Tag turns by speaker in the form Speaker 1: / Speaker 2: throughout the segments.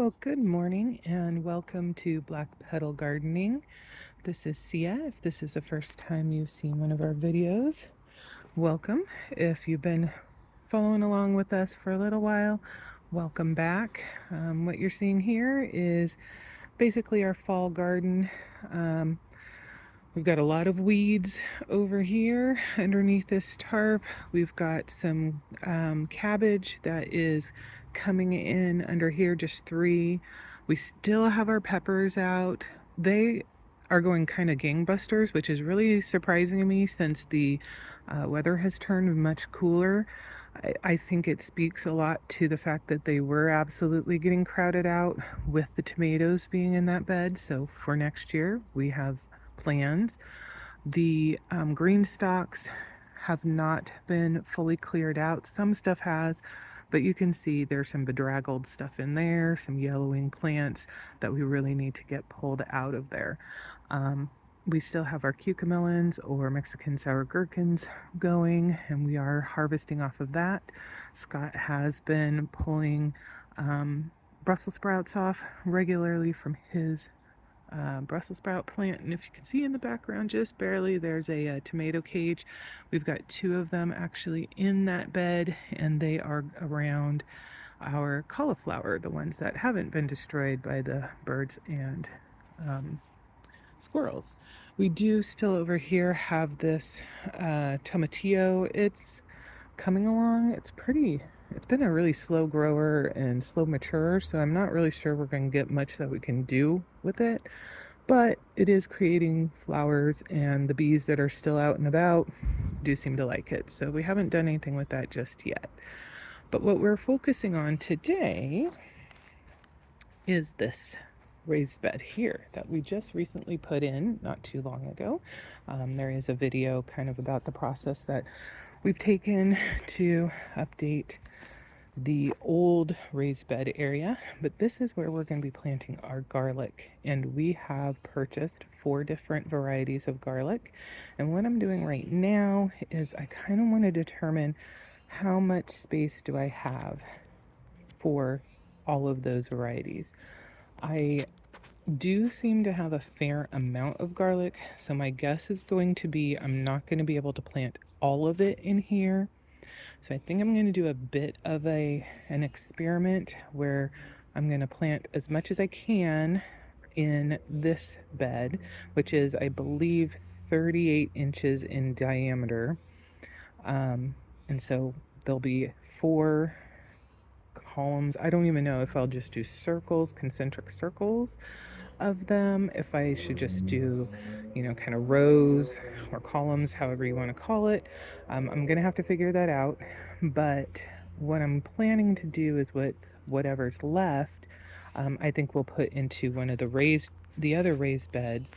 Speaker 1: Well, good morning and welcome to Black Petal Gardening. This is Sia. If this is the first time you've seen one of our videos, welcome. If you've been following along with us for a little while, welcome back. What you're seeing here is basically our fall garden. Um, We've got a lot of weeds over here underneath this tarp. We've got some cabbage that is coming in under here, just 3. We still have our peppers out. They are going kind of gangbusters, which is really surprising to me since the weather has turned much cooler. I think it speaks a lot to the fact that they were absolutely getting crowded out with the tomatoes being in that bed. So for next year, we have plans. The green stalks have not been fully cleared out. Some stuff has, but you can see there's some bedraggled stuff in there, some yellowing plants that we really need to get pulled out of there. We still have our cucamelons or Mexican sour gherkins going, and we are harvesting off of that. Scott has been pulling Brussels sprouts off regularly from his Brussels sprout plant, and if you can see in the background just barely, there's a tomato cage. We've got 2 of them actually in that bed, and they are around our cauliflower, the ones that haven't been destroyed by the birds and squirrels. We do still over here have this tomatillo. It's coming along. It's been a really slow grower and slow maturer, so I'm not really sure we're going to get much that we can do with it, but it is creating flowers, and the bees that are still out and about do seem to like it, so we haven't done anything with that just yet. But what we're focusing on today is this raised bed here that we just recently put in not too long ago. There is a video kind of about the process that we've taken to update the old raised bed area, but this is where we're going to be planting our garlic, and we have purchased 4 different varieties of garlic. And what I'm doing right now is I kind of want to determine how much space do I have for all of those varieties. I do seem to have a fair amount of garlic, so my guess is going to be I'm not going to be able to plant all of it in here. So I think I'm going to do a bit of an experiment where I'm going to plant as much as I can in this bed, which is, I believe, 38 inches in diameter. And so there'll be 4 columns. I don't even know if I'll just do circles, concentric circles of them, if I should just do, kind of rows or columns, however you want to call it. I'm gonna have to figure that out, but what I'm planning to do is whatever's left, I think we'll put into one of the other raised beds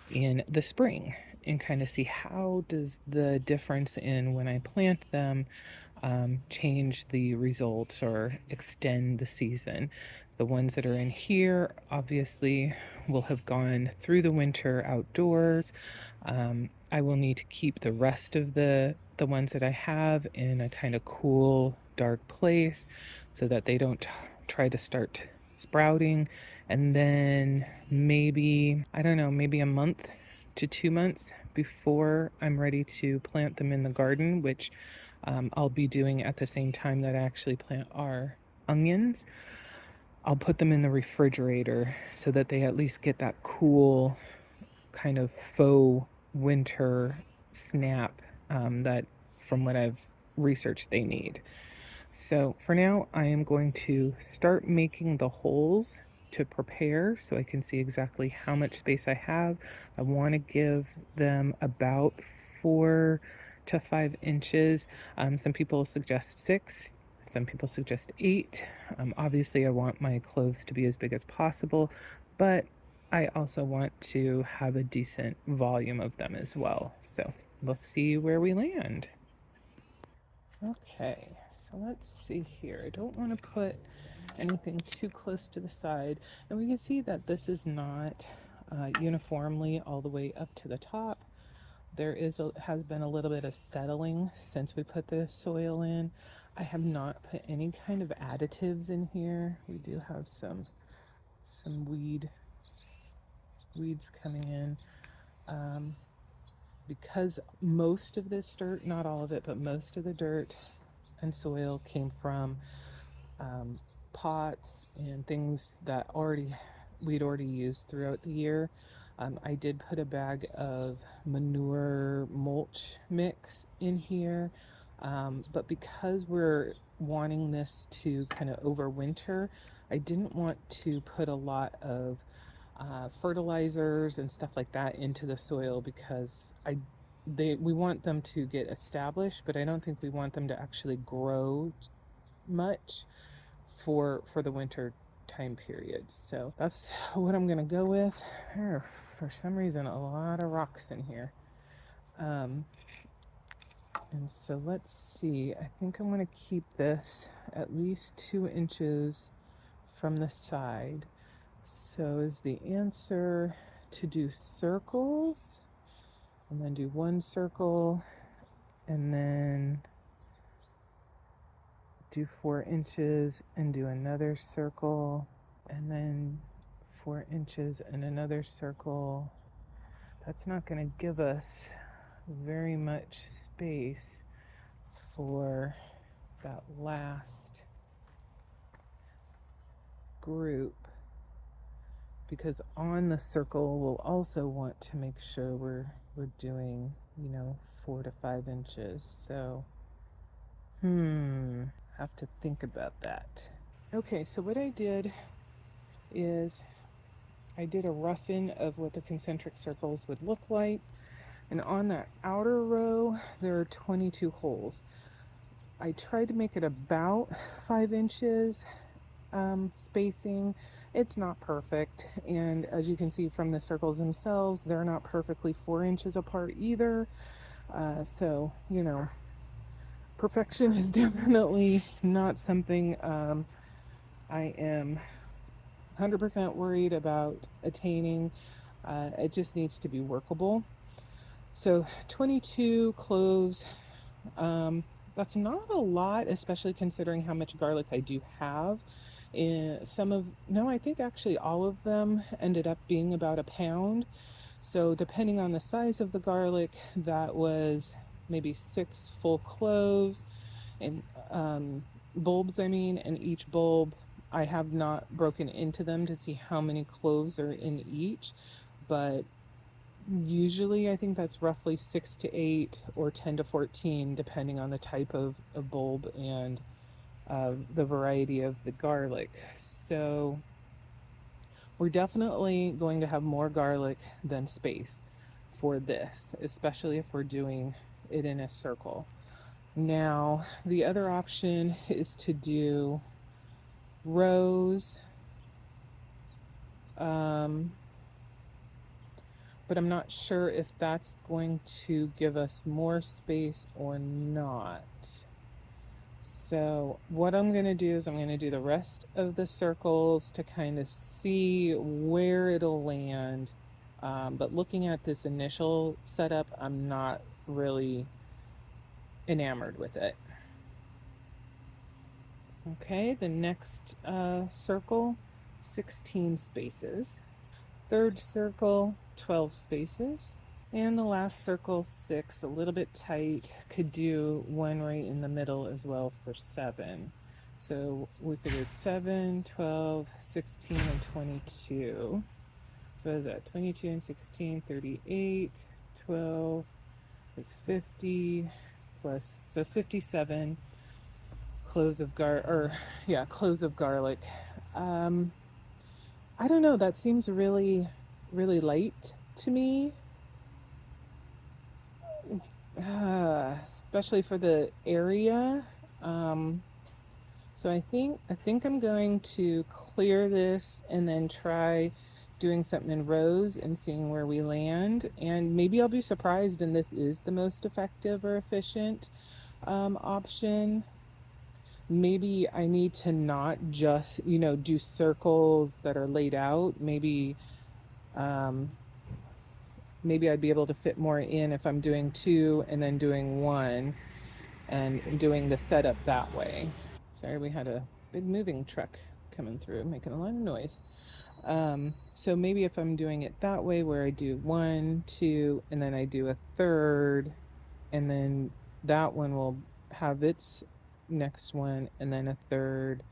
Speaker 1: in the spring, and kind of see how does the difference in when I plant them change the results or extend the season. The ones that are in here obviously will have gone through the winter outdoors. I will need to keep the rest of the ones that I have in a kind of cool, dark place so that they don't try to start sprouting. And then maybe, I don't know, maybe a month to 2 months before I'm ready to plant them in the garden, which I'll be doing at the same time that I actually plant our onions. I'll put them in the refrigerator so that they at least get that cool kind of faux winter snap that, from what I've researched, they need. So for now, I am going to start making the holes to prepare so I can see exactly how much space I have. I want to give them about 4 to 5 inches. Some people suggest 6. Some people suggest 8. Obviously, I want my clothes to be as big as possible, but I also want to have a decent volume of them as well. So we'll see where we land. Okay, so let's see here. I don't want to put anything too close to the side. And we can see that this is not uniformly all the way up to the top. There has been a little bit of settling since we put the soil in. I have not put any kind of additives in here. We do have some some weeds coming in. Because most of this dirt, not all of it, but most of the dirt and soil came from um, pots and things that we'd already used throughout the year. I did put a bag of manure mulch mix in here, but because we're wanting this to kind of overwinter, I didn't want to put a lot of fertilizers and stuff like that into the soil because we want them to get established, but I don't think we want them to actually grow much for the winter time period. So that's what I'm gonna go with. There are, for some reason, a lot of rocks in here. And so let's see, I think I'm gonna keep this at least 2 inches from the side. So is the answer to do circles and then do one circle and then do 4 inches and do another circle and then 4 inches and another circle? That's not going to give us very much space for that last group, because on the circle we'll also want to make sure we're doing 4 to 5 inches. So have to think about that. Okay, so what I did is I did a rough-in of what the concentric circles would look like, and on that outer row there are 22 holes. I tried to make it about 5 inches spacing. It's not perfect, and as you can see from the circles themselves, they're not perfectly 4 inches apart either. So perfection is definitely not something I am 100% worried about attaining. It just needs to be workable. So 22 cloves, that's not a lot, especially considering how much garlic I do have. I think actually all of them ended up being about a pound. So depending on the size of the garlic, that was maybe 6 full cloves and bulbs, and each bulb I have not broken into them to see how many cloves are in each, but usually I think that's roughly 6 to 8 or 10 to 14 depending on the type of bulb and the variety of the garlic. So we're definitely going to have more garlic than space for this, especially if we're doing it in a circle. Now, the other option is to do rows, but I'm not sure if that's going to give us more space or not. So what I'm going to do is I'm going to do the rest of the circles to kind of see where it'll land. But looking at this initial setup, I'm not really enamored with it. Okay, the next circle, 16 spaces. Third circle, 12 spaces. And the last circle, 6, a little bit tight. Could do one right in the middle as well for 7. So we figured 7, 12, 16, and 22. So what is that? 22 and 16, 38. 12 is 50 plus, so 57 cloves of cloves of garlic. I don't know, that seems really, really light to me. Especially for the area. So I think I'm going to clear this and then try doing something in rows and seeing where we land. And maybe I'll be surprised and this is the most effective or efficient option. Maybe I need to not just, do circles that are laid out. Maybe I'd be able to fit more in if I'm doing 2 and then doing 1 and doing the setup that way. Sorry, we had a big moving truck coming through, making a lot of noise. So maybe if I'm doing it that way, where I do one, two, and then I do a third, and then that one will have its next one, and then a third.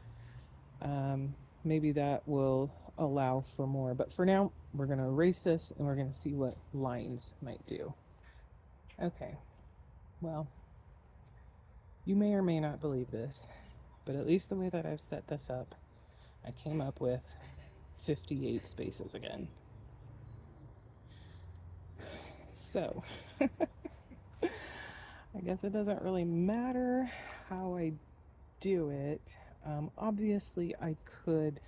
Speaker 1: Maybe that will allow for more. But for now, we're going to erase this and we're going to see what lines might do. Okay, well, you may or may not believe this, but at least the way that I've set this up, I came up with 58 spaces again. So, I guess it doesn't really matter how I do it. Obviously, I could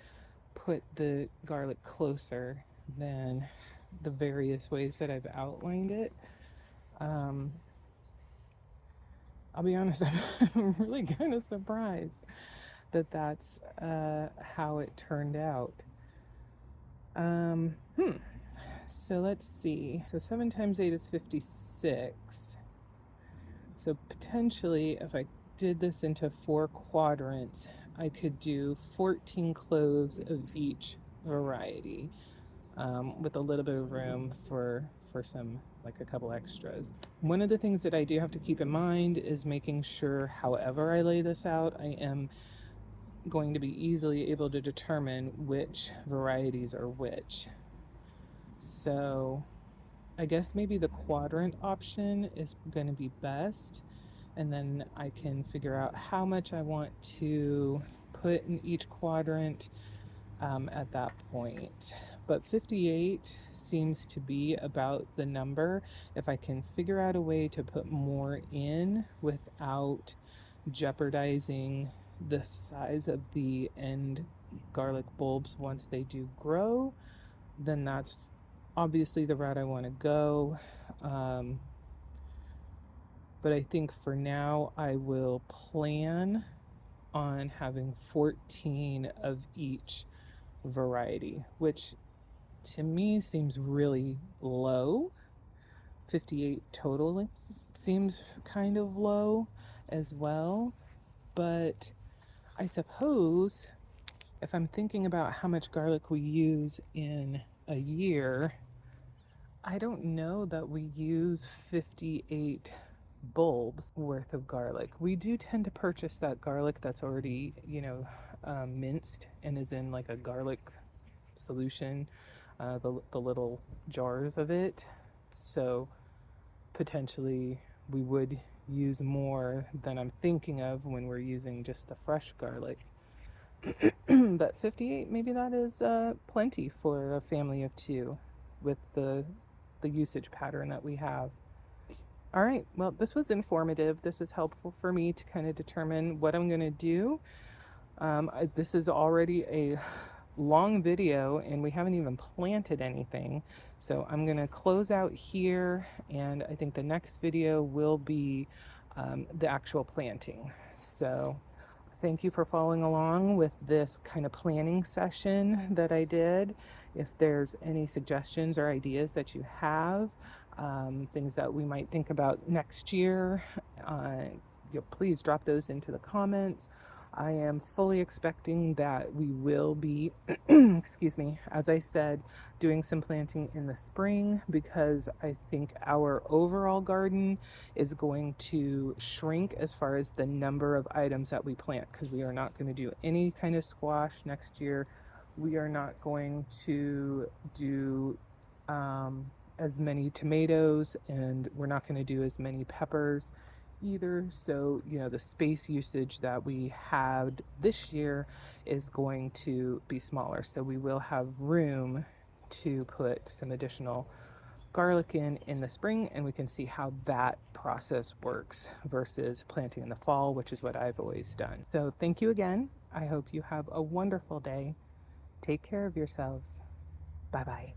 Speaker 1: put the garlic closer than the various ways that I've outlined it. I'll be honest, I'm really kind of surprised that that's how it turned out. So let's see. So 7 times 8 is 56. So potentially, if I did this into 4 quadrants, I could do 14 cloves of each variety, with a little bit of room for some, like a couple extras. One of the things that I do have to keep in mind is making sure, however I lay this out, I am going to be easily able to determine which varieties are which. So I guess maybe the quadrant option is going to be best, and then I can figure out how much I want to put in each quadrant at that point. But 58 seems to be about the number. If I can figure out a way to put more in without jeopardizing the size of the end garlic bulbs once they do grow, then that's obviously the route I want to go. But I think for now I will plan on having 14 of each variety, which to me seems really low. 58 totally seems kind of low as well. But I suppose if I'm thinking about how much garlic we use in a year, I don't know that we use 58 bulbs worth of garlic. We do tend to purchase that garlic that's already, minced and is in like a garlic solution, the little jars of it. So potentially we would use more than I'm thinking of when we're using just the fresh garlic. But 58, maybe that is plenty for a family of 2 with the usage pattern that we have. All right, well, this was informative. This is helpful for me to kind of determine what I'm going to do. This is already a long video and we haven't even planted anything. So I'm going to close out here, and I think the next video will be the actual planting. So thank you for following along with this kind of planning session that I did. If there's any suggestions or ideas that you have, things that we might think about next year, please drop those into the comments. I am fully expecting that we will be, excuse me, as I said, doing some planting in the spring, because I think our overall garden is going to shrink as far as the number of items that we plant, because we are not going to do any kind of squash next year. We are not going to do as many tomatoes, and we're not going to do as many peppers either. So, the space usage that we had this year is going to be smaller. So we will have room to put some additional garlic in the spring, and we can see how that process works versus planting in the fall, which is what I've always done. So thank you again. I hope you have a wonderful day. Take care of yourselves. Bye-bye.